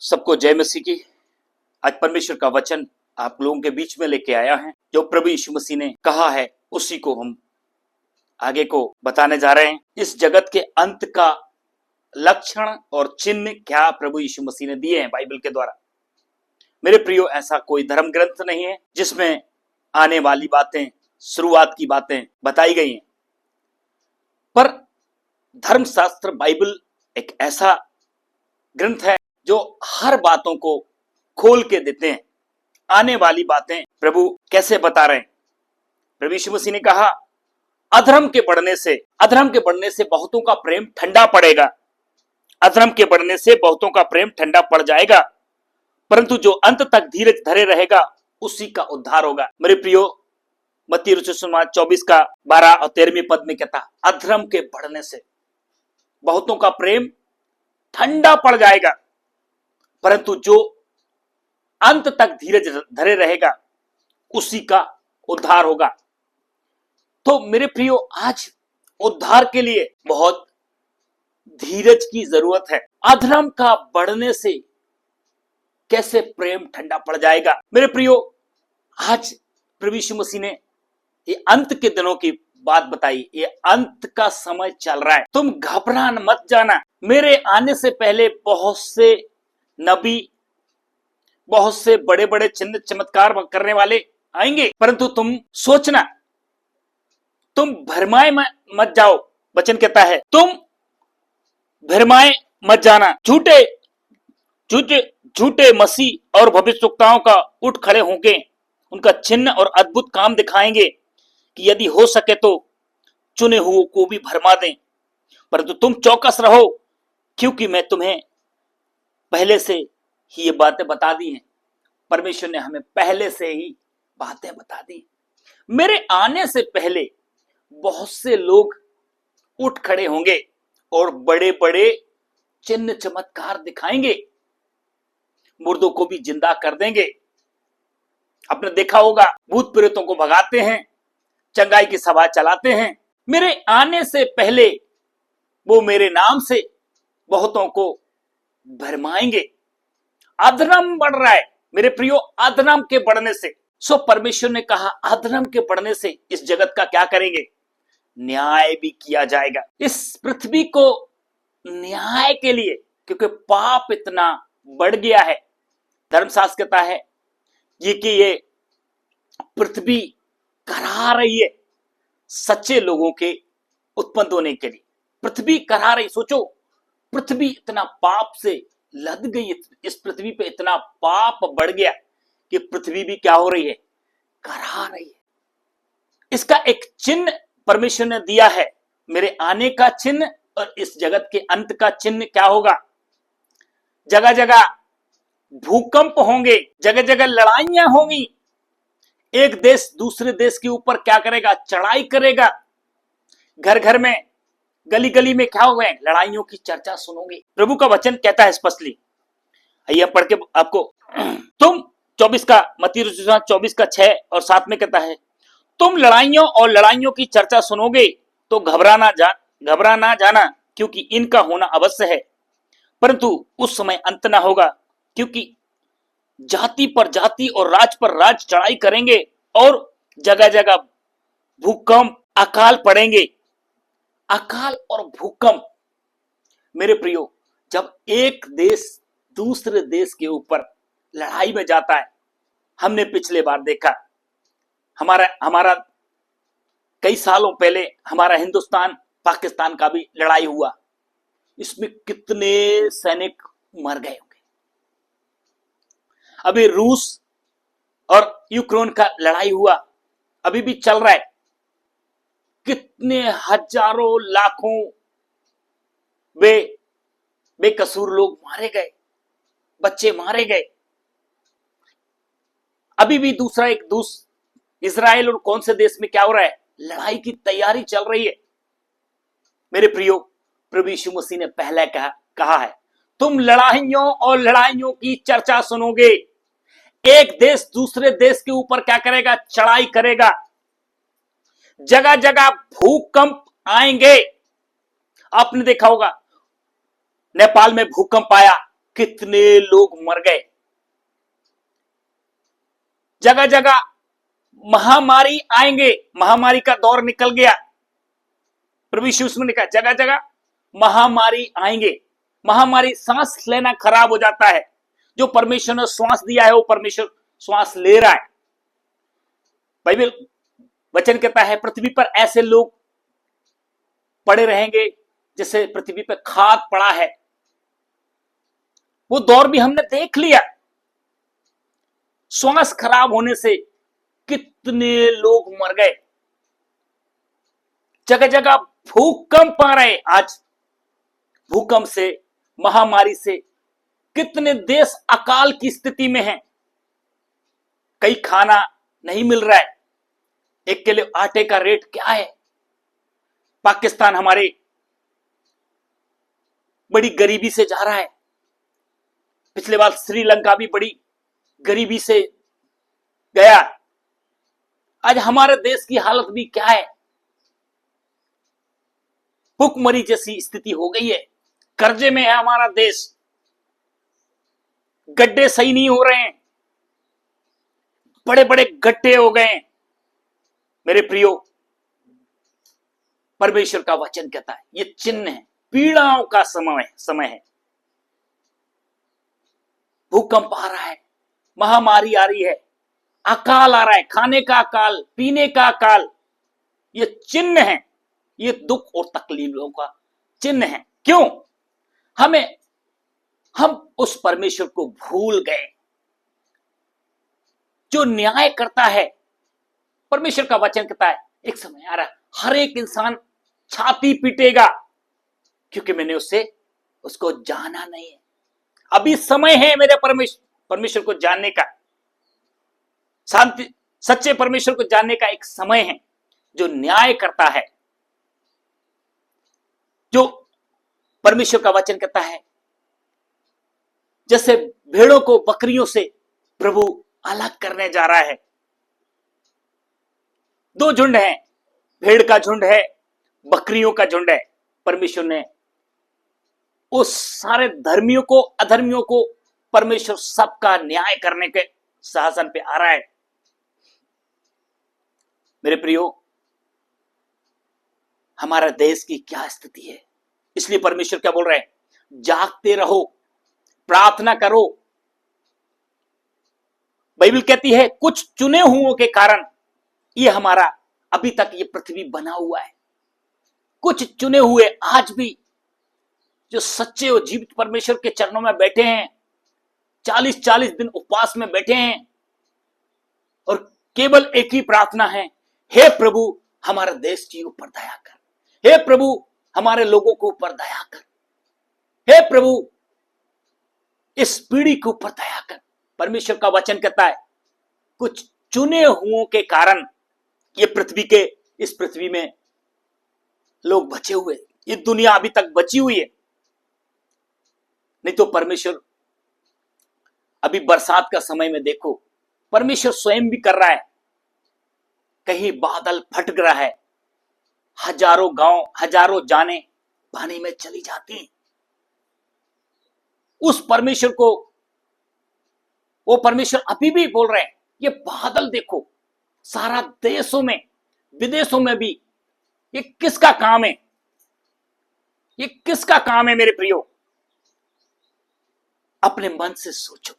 सबको जय मसीह की। आज परमेश्वर का वचन आप लोगों के बीच में लेके आया है। जो प्रभु यीशु मसीह ने कहा है उसी को हम आगे को बताने जा रहे हैं। इस जगत के अंत का लक्षण और चिन्ह क्या प्रभु यीशु मसीह ने दिए हैं बाइबल के द्वारा। मेरे प्रियो, ऐसा कोई धर्म ग्रंथ नहीं है जिसमें आने वाली बातें, शुरुआत की बातें बताई गई हैं, पर धर्मशास्त्र बाइबल एक ऐसा ग्रंथ है जो हर बातों को खोल के देते हैं। आने वाली बातें प्रभु कैसे बता रहे हैं। प्रभु यीशु मसीह ने कहा, अधर्म के बढ़ने से बहुतों का प्रेम ठंडा पड़ेगा। अधर्म के बढ़ने से बहुतों का प्रेम ठंडा पड़ जाएगा, परंतु जो अंत तक धीरज धरे रहेगा उसी का उद्धार होगा। मेरे प्रियो, मत्ती सुसमाचार 24 का 12 और 13वें पद में कहता, अधर्म के बढ़ने से बहुतों का प्रेम ठंडा पड़ जाएगा, परंतु जो अंत तक धीरज धरे रहेगा उसी का उद्धार होगा। तो मेरे प्रियो, आज उद्धार के लिए बहुत धीरज की जरूरत है। अधर्म का बढ़ने से कैसे प्रेम ठंडा पड़ जाएगा। मेरे प्रियो, आज प्रभु यीशु मसीह ने ये अंत के दिनों की बात बताई। ये अंत का समय चल रहा है, तुम घबरा मत जाना। मेरे आने से पहले बहुत से नबी, बहुत से बड़े बड़े चिन्ह चमत्कार करने वाले आएंगे, परंतु तुम सोचना, तुम भरमाए मत जाओ। वचन कहता है तुम भरमाए मत जाना। झूठे मसीह और भविष्यवक्ताओं का उठ खड़े होंगे, उनका चिन्ह और अद्भुत काम दिखाएंगे कि यदि हो सके तो चुने हुओं को भी भरमा दें। परंतु तुम चौकस रहो, क्योंकि मैं तुम्हें पहले से ही ये बातें बता दी हैं। परमेश्वर ने हमें पहले से ही बातें बता दी। मेरे आने से पहले बहुत से लोग उठ खड़े होंगे और बड़े बड़े चिन्ह चमत्कार दिखाएंगे, मुर्दों को भी जिंदा कर देंगे। आपने देखा होगा, भूत प्रेतों को भगाते हैं, चंगाई की सभा चलाते हैं। मेरे आने से पहले वो मेरे नाम से बहुतों को भरमाएंगे। अधर्म बढ़ रहा है मेरे प्रियो, अधर्म के बढ़ने से। सो परमेश्वर ने कहा, अधर्म के बढ़ने से इस जगत का क्या करेंगे, न्याय भी किया जाएगा। इस पृथ्वी को न्याय के लिए, क्योंकि पाप इतना बढ़ गया है। धर्मशास्त्र कहता है ये पृथ्वी करा रही है सच्चे लोगों के उत्पन्न होने के लिए। पृथ्वी करा रही। सोचो, पृथ्वी इतना पाप से लद गई, इस पृथ्वी पे इतना पाप बढ़ गया कि पृथ्वी भी क्या हो रही है, करा रही है। इसका एक चिन्ह परमेश्वर ने दिया है, मेरे आने का चिन्ह और इस जगत के अंत का चिन्ह क्या होगा। जगह जगह भूकंप होंगे, जगह जगह लड़ाइयां होंगी। एक देश दूसरे देश के ऊपर क्या करेगा, चढ़ाई करेगा। घर घर में, गली गली में क्या हो गए, लड़ाइयों की चर्चा सुनोगे। प्रभु का वचन कहता है स्पष्टली, आइए पढ़ के आपको। तुम 24 का मत्ती 24 का 6 और 7 में कहता है, तुम लड़ाइयों और लड़ाइयों की चर्चा सुनोगे तो घबरा ना जाना, क्योंकि इनका होना अवश्य है, परंतु उस समय अंत ना होगा। क्योंकि जाति पर जाति और राज पर राज चढ़ाई करेंगे और जगह जगह भूकंप, अकाल पड़ेंगे। अकाल और भूकंप मेरे प्रियो, जब एक देश दूसरे देश के ऊपर लड़ाई में जाता है, हमने पिछले बार देखा, हमारा कई सालों पहले हमारा हिंदुस्तान पाकिस्तान का भी लड़ाई हुआ। इसमें कितने सैनिक मर गए होंगे। अभी रूस और यूक्रेन का लड़ाई हुआ, अभी भी चल रहा है। कितने हजारों लाखों बेकसूर लोग मारे गए, बच्चे मारे गए। अभी भी इजराइल और कौन से देश में क्या हो रहा है, लड़ाई की तैयारी चल रही है। मेरे प्रियो, प्रभु यीशु मसीह ने पहले कहा है, तुम लड़ाइयों और लड़ाइयों की चर्चा सुनोगे। एक देश दूसरे देश के ऊपर क्या करेगा, चढ़ाई करेगा। जगह जगह भूकंप आएंगे। आपने देखा होगा, नेपाल में भूकंप आया, कितने लोग मर गए। जगह जगह महामारी आएंगे, महामारी का दौर निकल गया। प्रभु यीशु उसमें लिखा जगह जगह महामारी आएंगे। महामारी, सांस लेना खराब हो जाता है। जो परमेश्वर ने श्वास दिया है वो परमेश्वर श्वास ले रहा है। बाइबल वचन कहता है पृथ्वी पर ऐसे लोग पड़े रहेंगे जैसे पृथ्वी पर खाद पड़ा है। वो दौर भी हमने देख लिया। श्वास खराब होने से कितने लोग मर गए। जगह जगह भूकंप आ रहे। आज भूकंप से, महामारी से कितने देश अकाल की स्थिति में हैं। कई खाना नहीं मिल रहा है। एक किलो आटे का रेट क्या है। पाकिस्तान हमारे बड़ी गरीबी से जा रहा है। पिछले बार श्रीलंका भी बड़ी गरीबी से गया। आज हमारे देश की हालत भी क्या है। भूखमरी जैसी स्थिति हो गई है। कर्जे में है हमारा देश। गड्ढे सही नहीं हो रहे हैं, बड़े बड़े गड्ढे हो गए हैं। मेरे प्रियो, परमेश्वर का वचन कहता है ये चिन्ह है, पीड़ाओं का समय है। भूकंप आ रहा है, महामारी आ रही है, अकाल आ रहा है, खाने का अकाल, पीने का अकाल। ये चिन्ह है, ये दुख और तकलीफों का चिन्ह है। क्यों? हम उस परमेश्वर को भूल गए जो न्याय करता है। परमेश्वर का वचन कहता है एक समय आ रहा है, हर एक इंसान छाती पीटेगा क्योंकि मैंने उसको जाना नहीं है। अभी समय है मेरे परमेश्वर को जानने का, शांति सच्चे परमेश्वर को जानने का एक समय है जो न्याय करता है। जो परमेश्वर का वचन कहता है जैसे भेड़ों को बकरियों से प्रभु अलग करने जा रहा है। दो झुंड हैं, भेड़ का झुंड है, बकरियों का झुंड है। परमेश्वर ने उस सारे धर्मियों को, अधर्मियों को, परमेश्वर सबका न्याय करने के शासन पे आ रहा है। मेरे प्रियो, हमारा देश की क्या स्थिति है। इसलिए परमेश्वर क्या बोल रहे हैं, जागते रहो, प्रार्थना करो। बाइबल कहती है कुछ चुने हुओं के कारण ये हमारा अभी तक ये पृथ्वी बना हुआ है। कुछ चुने हुए आज भी जो सच्चे और जीवित परमेश्वर के चरणों में बैठे हैं, 40-40 दिन उपवास में बैठे हैं और केवल एक ही प्रार्थना है, हे प्रभु हमारे देश के ऊपर दया कर, हे प्रभु हमारे लोगों के ऊपर दया कर, हे प्रभु इस पीढ़ी के ऊपर दया कर। परमेश्वर का वचन कहता है कुछ चुने हुओं के कारण ये इस पृथ्वी में लोग बचे हुए, ये दुनिया अभी तक बची हुई है। नहीं तो परमेश्वर अभी बरसात का समय में देखो, परमेश्वर स्वयं भी कर रहा है। कहीं बादल फट रहा है, हजारों गांव, हजारों जाने पानी में चली जाती हैं। उस परमेश्वर को, वो परमेश्वर अभी भी बोल रहे हैं ये बादल देखो, सारा देशों में, विदेशों में भी, ये किसका काम है? ये किसका काम है मेरे प्रियो? अपने मन से सोचो,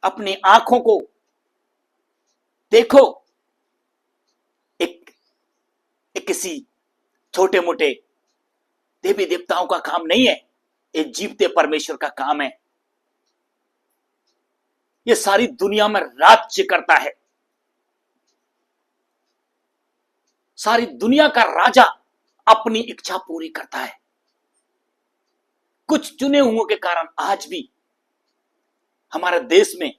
अपनी आंखों को देखो। एक किसी छोटे मोटे देवी देवताओं का काम नहीं है, ये जीवते परमेश्वर का काम है। ये सारी दुनिया में राज्य करता है। सारी दुनिया का राजा अपनी इच्छा पूरी करता है। कुछ चुने हुओं के कारण आज भी हमारे देश में,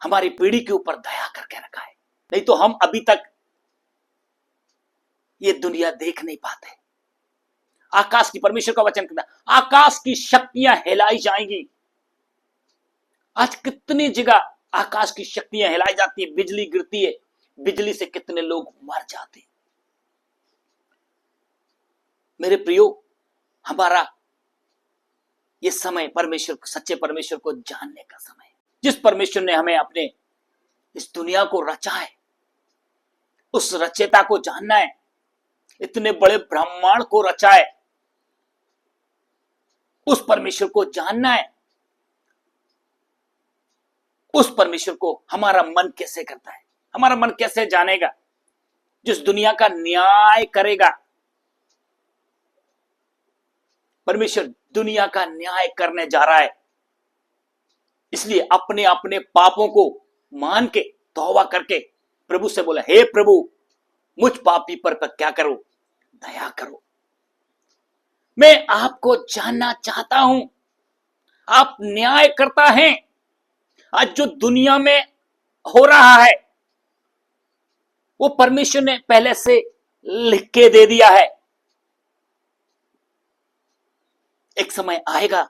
हमारी पीढ़ी के ऊपर दया करके रखा है। नहीं तो हम अभी तक ये दुनिया देख नहीं पाते। आकाश की, परमेश्वर का वचन कहता है आकाश की शक्तियां हिलाई जाएंगी। आज कितनी जगह आकाश की शक्तियां हिलाई जाती है, बिजली गिरती है, बिजली से कितने लोग मर जाते हैं। मेरे प्रियो, हमारा ये समय परमेश्वर, सच्चे परमेश्वर को जानने का समय है। जिस परमेश्वर ने हमें अपने इस दुनिया को रचा है, उस रचयिता को जानना है। इतने बड़े ब्रह्मांड को रचा है, उस परमेश्वर को जानना है। उस परमेश्वर को हमारा मन कैसे करता है, हमारा मन कैसे जानेगा? जिस दुनिया का न्याय करेगा। परमेश्वर दुनिया का न्याय करने जा रहा है, इसलिए अपने अपने पापों को मान के, तौबा करके प्रभु से बोला, हे प्रभु, मुझ पापी पर क्या करो, दया करो। मैं आपको जानना चाहता हूं। आप न्याय करता है। आज जो दुनिया में हो रहा है, वो परमेश्वर ने पहले से लिख के दे दिया है। एक समय आएगा,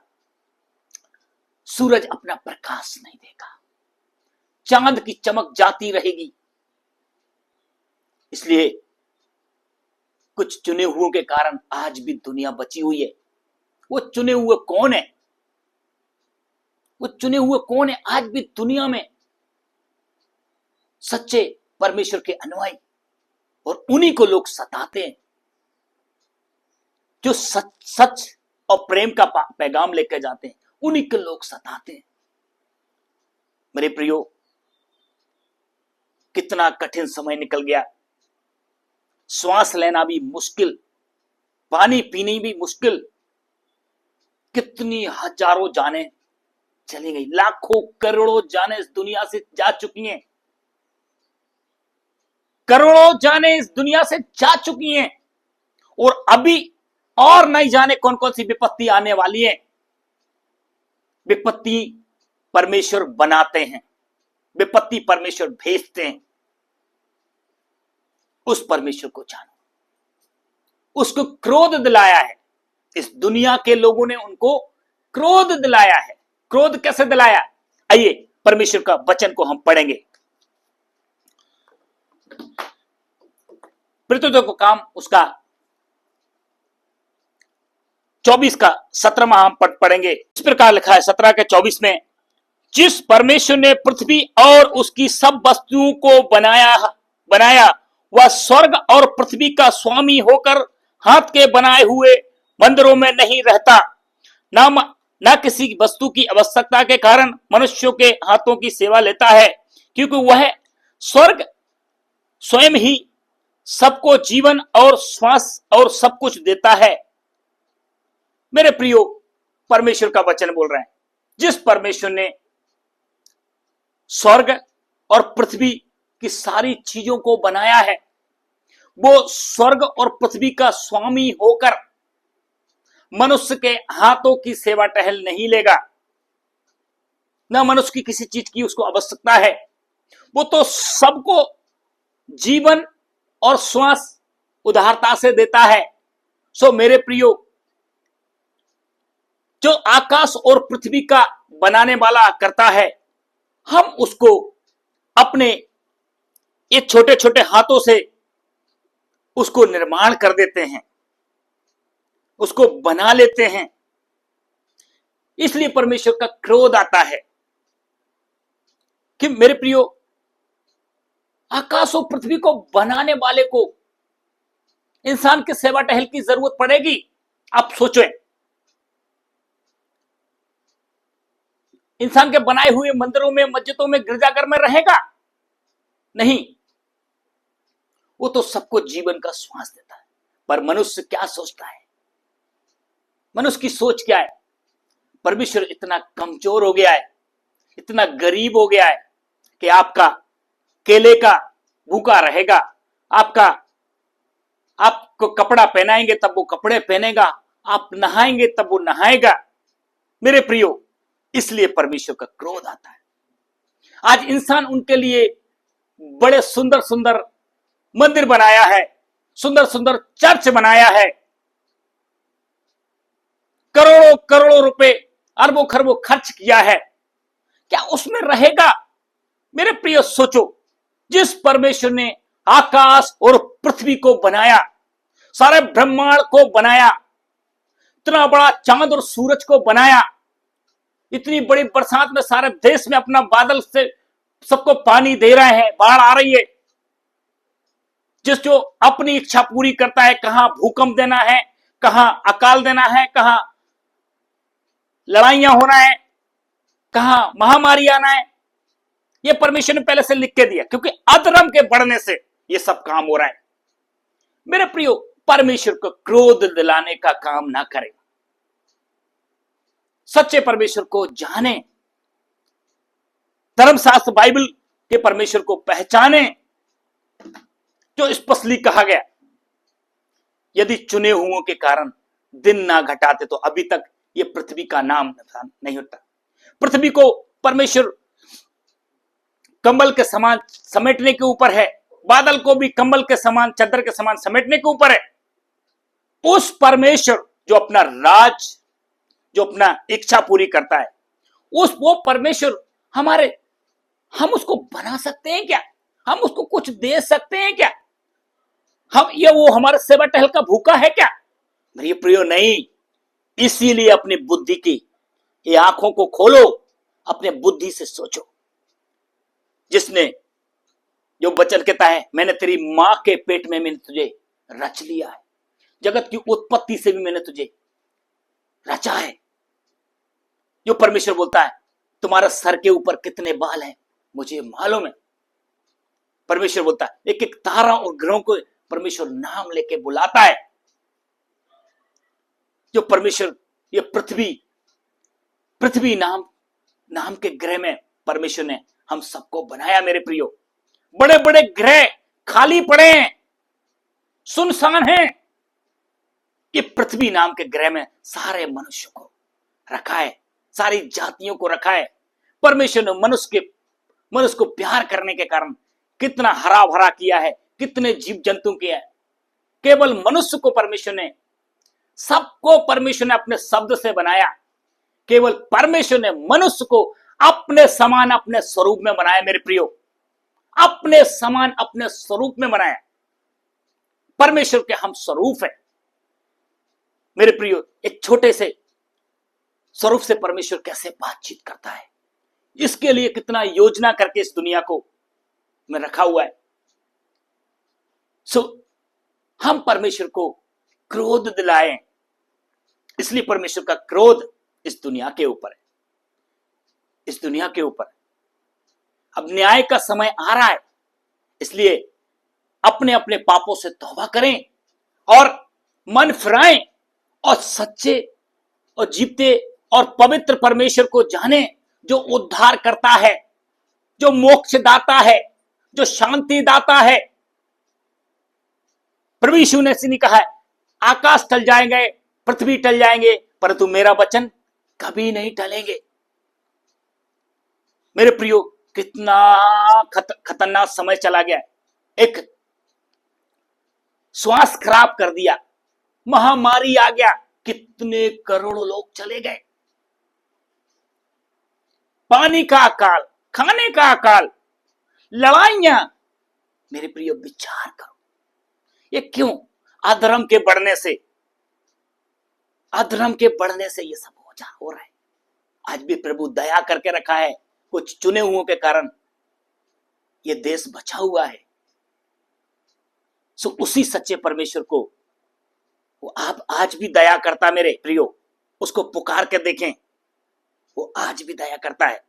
सूरज अपना प्रकाश नहीं देगा, चांद की चमक जाती रहेगी। इसलिए कुछ चुने हुओं के कारण आज भी दुनिया बची हुई है। वो चुने हुए कौन है? वो चुने हुए कौन है आज भी दुनिया में? सच्चे परमेश्वर के अनुयायी, और उन्हीं को लोग सताते हैं। जो सच और प्रेम का पैगाम लेकर जाते हैं, उन्हीं के लोग सताते हैं। मेरे प्रियो, कितना कठिन समय निकल गया। श्वास लेना भी मुश्किल, पानी पीनी भी मुश्किल। कितनी हजारों जानें चली गई, लाखों करोड़ों जानें इस दुनिया से जा चुकी हैं। करोड़ों जानें इस दुनिया से जा चुकी हैं, और अभी और नहीं जाने कौन कौन सी विपत्ति आने वाली है। विपत्ति परमेश्वर बनाते हैं, विपत्ति परमेश्वर भेजते हैं। उस परमेश्वर को जानो। उसको क्रोध दिलाया है। इस दुनिया के लोगों ने उनको क्रोध दिलाया है। क्रोध कैसे दिलाया? आइए परमेश्वर का वचन को हम पढ़ेंगे। प्रेरितों को काम उसका 24 का 17वां हम पढ़ेंगे। इस प्रकार लिखा है 17 के 24 में, जिस परमेश्वर ने पृथ्वी और उसकी सब वस्तुओं को बनाया वह स्वर्ग और पृथ्वी का स्वामी होकर हाथ के बनाए हुए मंदिरों में नहीं रहता, न किसी वस्तु की आवश्यकता के कारण मनुष्यों के हाथों की सेवा लेता है, क्योंकि वह स्वर्ग स्वयं ही सबको जीवन और श्वास और सब कुछ देता है। मेरे प्रियो, परमेश्वर का वचन बोल रहे हैं। जिस परमेश्वर ने स्वर्ग और पृथ्वी की सारी चीजों को बनाया है, वो स्वर्ग और पृथ्वी का स्वामी होकर मनुष्य के हाथों की सेवा टहल नहीं लेगा। न मनुष्य की किसी चीज की उसको आवश्यकता है। वो तो सबको जीवन और श्वास उदारता से देता है। सो मेरे प्रियो, जो आकाश और पृथ्वी का बनाने वाला करता है, हम उसको अपने ये छोटे छोटे हाथों से उसको निर्माण कर देते हैं, उसको बना लेते हैं। इसलिए परमेश्वर का क्रोध आता है कि मेरे प्रियो, आकाश और पृथ्वी को बनाने वाले को इंसान की सेवा टहल की जरूरत पड़ेगी? आप सोचें, इंसान के बनाए हुए मंदिरों में, मस्जिदों में, गिरजाघर में रहेगा? नहीं। वो तो सबको जीवन का श्वास देता है। पर मनुष्य क्या सोचता है? मनुष्य की सोच क्या है? परमेश्वर इतना कमजोर हो गया है, इतना गरीब हो गया है कि आपका केले का भूखा रहेगा, आपको कपड़ा पहनाएंगे तब वो कपड़े पहनेगा, आप नहाएंगे तब वो नहाएगा। मेरे प्रियो, इसलिए परमेश्वर का क्रोध आता है। आज इंसान उनके लिए बड़े सुंदर सुंदर मंदिर बनाया है, सुंदर सुंदर चर्च बनाया है, करोड़ों करोड़ों रुपए, अरबों खरबों खर्च किया है। क्या उसमें रहेगा? मेरे प्रिय सोचो, जिस परमेश्वर ने आकाश और पृथ्वी को बनाया, सारे ब्रह्मांड को बनाया, इतना बड़ा चांद और सूरज को बनाया, इतनी बड़ी बरसात में सारे देश में अपना बादल से सबको पानी दे रहे हैं, बाढ़ आ रही है, जिस जो अपनी इच्छा पूरी करता है, कहां भूकंप देना है, कहां अकाल देना है, कहां लड़ाइयां होना है, कहां महामारी आना है, यह परमेश्वर ने पहले से लिख के दिया, क्योंकि अधर्म के बढ़ने से यह सब काम हो रहा है। मेरे प्रियो, परमेश्वर को क्रोध दिलाने का काम ना करें, सच्चे परमेश्वर को जाने, धर्मशास्त्र बाइबल के परमेश्वर को पहचाने, जो स्पष्टली कहा गया, यदि चुने हुओं के कारण दिन ना घटाते तो अभी तक ये पृथ्वी का नाम नहीं होता। पृथ्वी को परमेश्वर कंबल के समान समेटने के ऊपर है, बादल को भी कंबल के समान, चादर के समान समेटने के ऊपर है। उस परमेश्वर जो अपना राज, जो अपना इच्छा पूरी करता है, वो परमेश्वर हम उसको बना सकते हैं क्या? हम उसको कुछ दे सकते हैं क्या? वो हमारे सेवा टहल का भूखा है क्या? मेरे प्रियो, नहीं। इसीलिए अपनी बुद्धि की ये आंखों को खोलो, अपने बुद्धि से सोचो। जिसने जो वचन कहता है, मैंने तेरी मां के पेट में मैंने तुझे रच लिया है, जगत की उत्पत्ति से भी मैंने तुझे रचा है। जो परमेश्वर बोलता है, तुम्हारा सर के ऊपर कितने बाल हैं मुझे मालूम है। परमेश्वर बोलता है, एक एक तारा और ग्रहों को परमेश्वर नाम लेके बुलाता है। जो परमेश्वर, ये पृथ्वी नाम के ग्रह में परमेश्वर ने हम सबको बनाया। मेरे प्रियो, बड़े बड़े ग्रह खाली पड़े हैं, सुनसान हैं। ये पृथ्वी नाम के ग्रह में सारे मनुष्य को रखा है, सारी जातियों को रखा है। परमेश्वर ने मनुष्य को प्यार करने के कारण कितना हरा भरा किया है, कितने जीव जंतु किया है। केवल मनुष्य को परमेश्वर ने, सबको परमेश्वर ने अपने शब्द से बनाया। केवल परमेश्वर ने मनुष्य को अपने समान, अपने स्वरूप में बनाया। मेरे प्रियो, अपने समान, अपने स्वरूप में बनाया। परमेश्वर के हम स्वरूप है। मेरे प्रियो, एक छोटे से स्वरूप से परमेश्वर कैसे बातचीत करता है, इसके लिए कितना योजना करके इस दुनिया को में रखा हुआ है। हम परमेश्वर को क्रोध दिलाएं, इसलिए परमेश्वर का क्रोध इस दुनिया के ऊपर है, इस दुनिया के ऊपर। अब न्याय का समय आ रहा है, इसलिए अपने अपने पापों से तौबा करें और मन फिराएं और सच्चे और जीवते और पवित्र परमेश्वर को जाने, जो उद्धार करता है, जो मोक्ष दाता है, जो शांति दाता है। प्रभु यीशु ने ऐसे नहीं कहा है, आकाश टल जाएंगे, पृथ्वी टल जाएंगे, परंतु मेरा वचन कभी नहीं टलेंगे। मेरे प्रियो, कितना खतरनाक समय चला गया। एक श्वास खराब कर दिया, महामारी आ गया, कितने करोड़ों लोग चले गए। पानी का अकाल, खाने का अकाल, लड़ाइयां। मेरे प्रियो, विचार करो, ये क्यों? अधर्म के बढ़ने से, अधर्म के बढ़ने से ये सब हो रहा है। आज भी प्रभु दया करके रखा है, कुछ चुने हुओं के कारण ये देश बचा हुआ है। उसी सच्चे परमेश्वर को वो आप आज भी दया करता। मेरे प्रियो, उसको पुकार के देखें, वो आज भी दया करता है।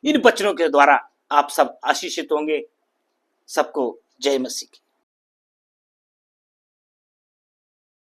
इन वचनों के द्वारा आप सब आशीषित होंगे। सबको जय मसीह की।